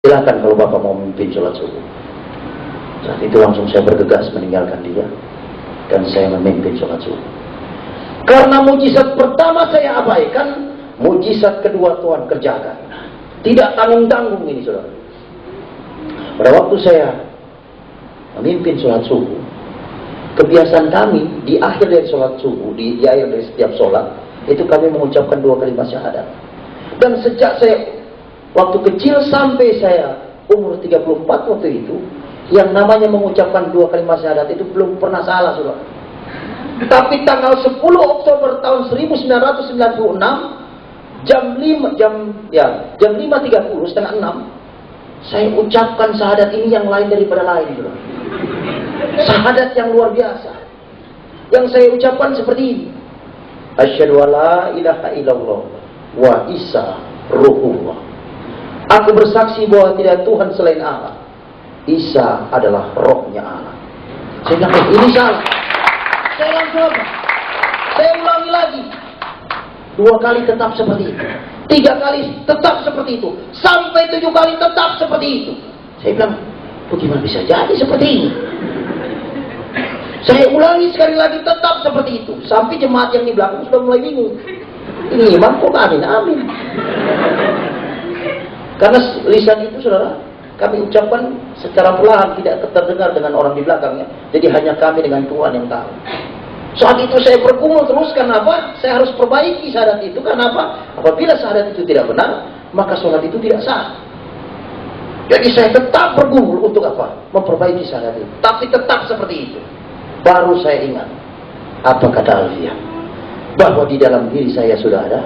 Silakan kalau Bapak mau memimpin sholat subuh. Saat itu langsung saya bergegas meninggalkan dia dan saya memimpin sholat subuh. Karena mujizat pertama saya abaikan, mujizat kedua Tuhan kerjakan. Tidak tanggung-tanggung ini, saudara. Pada waktu saya memimpin sholat subuh, kebiasaan kami di akhir dari sholat subuh, di akhir dari setiap sholat, itu kami mengucapkan 2 kalimat syahadat. Dan sejak saya waktu kecil sampai saya umur 34 waktu itu, yang namanya mengucapkan 2 kalimat syahadat itu belum pernah salah, saudara. Tapi tanggal 10 Oktober tahun 1996 jam 5.30, setengah 6, saya ucapkan syahadat ini yang lain daripada lain, saudara. Syahadat yang luar biasa. Yang saya ucapkan seperti ini. Asyhadu alla ilaha illallah wa Isa ruhullah. Aku bersaksi bahwa tidak Tuhan selain Allah. Isa adalah rohnya Allah. Saya bilang, ini salah. Saya langsung apa? Saya ulangi lagi. 2 kali tetap seperti itu. 3 kali tetap seperti itu. Sampai 7 kali tetap seperti itu. Saya bilang, bagaimana bisa jadi seperti ini? Saya ulangi sekali lagi tetap seperti itu. Sampai jemaat yang di belakang sudah mulai bingung. Ini imam kok amin, amin. Karena lisan itu, saudara, kami ucapkan secara perlahan, tidak terdengar dengan orang di belakangnya. Jadi hanya kami dengan Tuhan yang tahu. Saat itu saya bergumul terus, kenapa? Saya harus perbaiki syahadat itu. Kenapa? Apabila syahadat itu tidak benar, maka sholat itu tidak sah. Jadi saya tetap bergumul untuk apa? Memperbaiki syahadat itu. Tapi tetap seperti itu. Baru saya ingat, apa kata Alfian? Bahwa di dalam diri saya sudah ada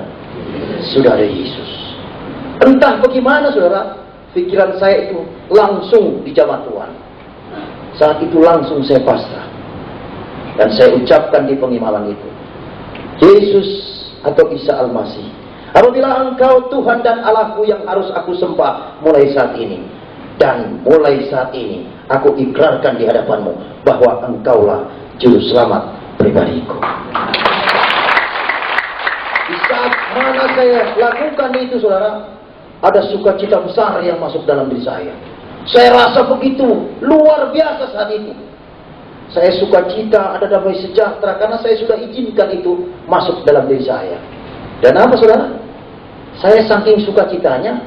Yesus. Entah bagaimana, saudara, pikiran saya itu langsung dijamah Tuhan. Saat itu langsung saya pasrah. Dan saya ucapkan di pengimalan itu, Yesus atau Isa Al-Masih, apabila Engkau Tuhan dan Allahku yang harus aku sembah mulai saat ini, dan mulai saat ini aku ikrarkan di hadapanmu bahwa Engkaulah juru selamat pribadiku. Di saat mana saya lakukan itu, saudara, ada sukacita besar yang masuk dalam diri saya. Saya rasa begitu luar biasa saat itu. Saya sukacita, ada damai sejahtera, karena saya sudah izinkan itu masuk dalam diri saya. Dan apa, saudara? Saya saking sukacitanya,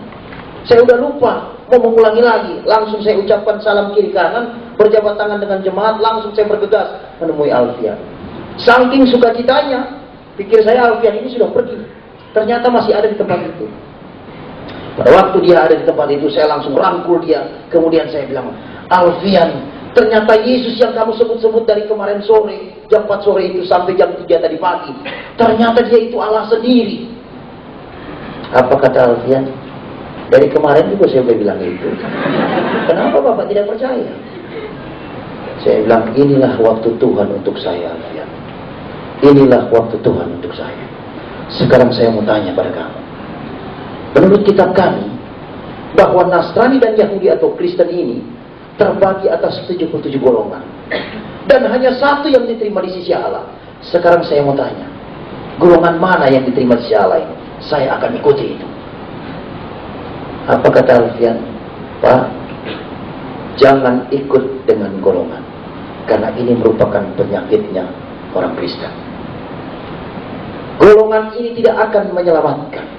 saya udah lupa mau mengulangi lagi. Langsung saya ucapkan salam kiri kanan, berjabat tangan dengan jemaat, langsung saya bergegas menemui Alfian. Saking sukacitanya, pikir saya Alfian ini sudah pergi. Ternyata masih ada di tempat itu. Pada waktu dia ada di tempat itu, saya langsung rangkul dia. Kemudian saya bilang, Alfian, ternyata Yesus yang kamu sebut-sebut dari kemarin sore, jam 4 sore itu sampai jam 3 tadi pagi, ternyata dia itu Allah sendiri. Apa kata Alfian? Dari kemarin juga saya bilang itu. Kenapa Bapak tidak percaya? Saya bilang, inilah waktu Tuhan untuk saya, Alfian. Inilah waktu Tuhan untuk saya. Sekarang saya mau tanya pada kamu. Menurut kitab kami, bahwa Nasrani dan Yahudi atau Kristen ini terbagi atas 77 golongan. Dan hanya satu yang diterima di sisi Allah. Sekarang saya mau tanya, golongan mana yang diterima di sisi Allah ini? Saya akan ikuti itu. Apa kata Alfian? Pak, jangan ikut dengan golongan. Karena ini merupakan penyakitnya orang Kristen. Golongan ini tidak akan menyelamatkan.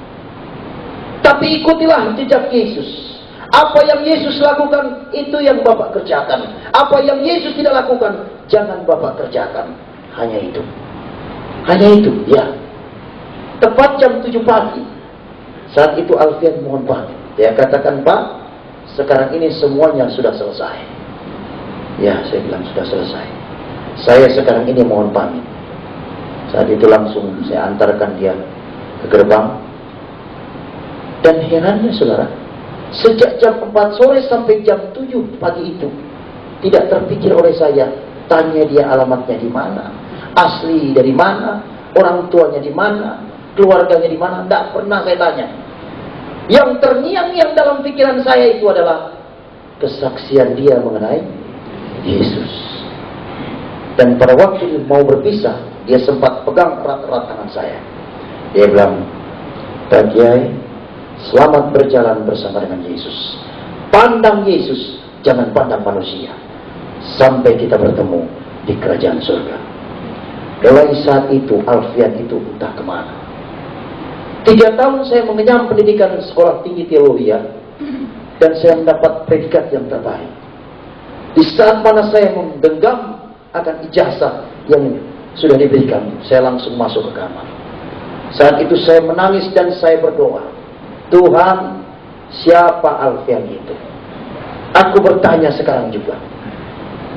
Tapi ikutilah jejak Yesus. Apa yang Yesus lakukan, itu yang Bapak kerjakan. Apa yang Yesus tidak lakukan, jangan Bapak kerjakan. Hanya itu. Hanya itu, ya. Tepat jam 7 pagi. Saat itu Alfian mohon pamit. Dia katakan, Pak, sekarang ini semuanya sudah selesai. Ya, saya bilang sudah selesai. Saya sekarang ini mohon pamit. Saat itu langsung saya antarkan dia ke gerbang. Dan herannya, saudara, sejak jam 4 sore sampai jam 7 pagi itu, tidak terpikir oleh saya, tanya dia alamatnya di mana, asli dari mana, orang tuanya di mana, keluarganya di mana, tidak pernah saya tanya. Yang terngiang-ngiang dalam pikiran saya itu adalah kesaksian dia mengenai Yesus. Dan pada waktu mau berpisah, dia sempat pegang erat-erat tangan saya. Dia bilang, Pak Kiai, selamat berjalan bersama dengan Yesus. Pandang Yesus, jangan pandang manusia. Sampai kita bertemu di kerajaan surga. Mulai saat itu, Alfian itu entah kemana. 3 tahun saya mengenyam pendidikan sekolah tinggi teologi, dan saya mendapat predikat yang terbaik. Di saat mana saya menggenggam akan ijazah yang sudah diberikan, saya langsung masuk ke kamar. Saat itu saya menangis dan saya berdoa, Tuhan, siapa Alfian itu? Aku bertanya sekarang juga.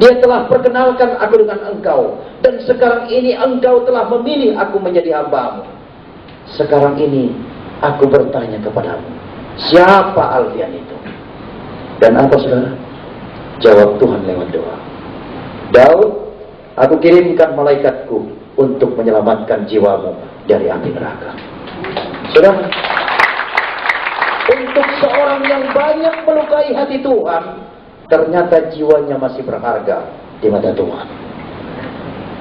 Dia telah perkenalkan aku dengan Engkau, dan sekarang ini Engkau telah memilih aku menjadi hamba-Mu. Sekarang ini aku bertanya kepadamu, siapa Alfian itu? Dan apa saudara? Jawab Tuhan lewat doa. Daud, aku kirimkan malaikatku untuk menyelamatkan jiwamu dari api neraka. Saudara, untuk seorang yang banyak melukai hati Tuhan, ternyata jiwanya masih berharga di mata Tuhan.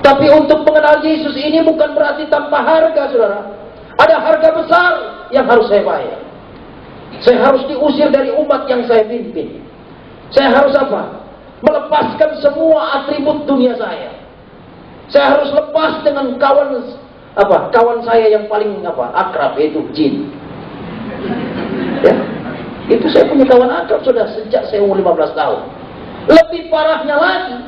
Tapi untuk mengenal Yesus ini bukan berarti tanpa harga, saudara. Ada harga besar yang harus saya bayar. Saya harus diusir dari umat yang saya pimpin. Saya harus apa? Melepaskan semua atribut dunia saya. Saya harus lepas dengan kawan saya yang paling akrab, yaitu jin. Ya, itu saya punya kawan akrab sudah sejak saya umur 15 tahun. Lebih parahnya lagi,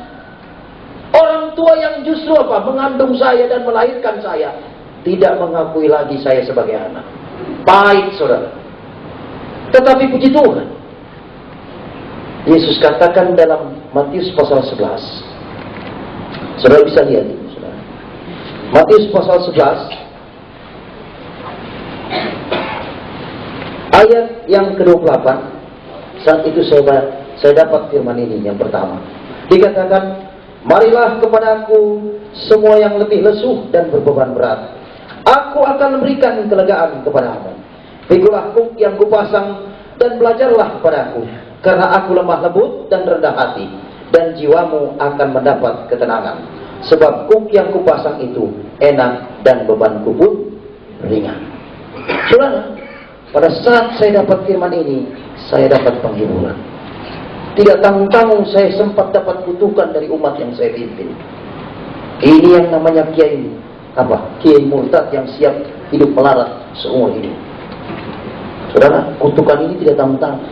orang tua yang justru mengandung saya dan melahirkan saya tidak mengakui lagi saya sebagai anak. Pahit, saudara. Tetapi puji Tuhan, Yesus katakan dalam Matius pasal 11. Saudara bisa lihat itu, saudara. Matius pasal 11 ayat yang ke-28. Saat itu saya dapat firman ini yang pertama. Dikatakan, marilah kepadaku semua yang lebih lesuh dan berbeban berat. Aku akan memberikan kelegaan kepadamu. Pikulah kuk yang kupasang dan belajarlah kepadaku, karena aku lemah lembut dan rendah hati, dan jiwamu akan mendapat ketenangan. Sebab kuk yang kupasang itu enak dan bebanku pun ringan. Saudara, pada saat saya dapat firman ini, saya dapat penghiburan. Tidak tanggung-tanggung saya sempat dapat kutukan dari umat yang saya pimpin. Ini yang namanya kiai kiai murtad yang siap hidup melarat seumur hidup. Saudara, kutukan ini tidak tanggung-tanggung.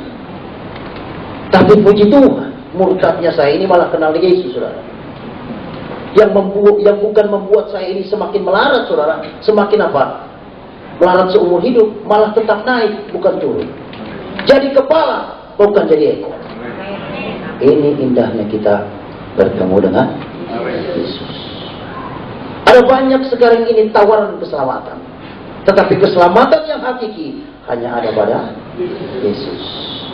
Tapi puji Tuhan, murtadnya saya ini malah kenal Yesus, saudara. Yang bukan membuat saya ini semakin melarat, saudara. Semakin melarat seumur hidup, malah tetap naik, bukan turun. Jadi kepala, bukan jadi ekor. Ini indahnya kita bertemu dengan Yesus. Ada banyak sekarang ini tawaran keselamatan, tetapi keselamatan yang hakiki hanya ada pada Yesus.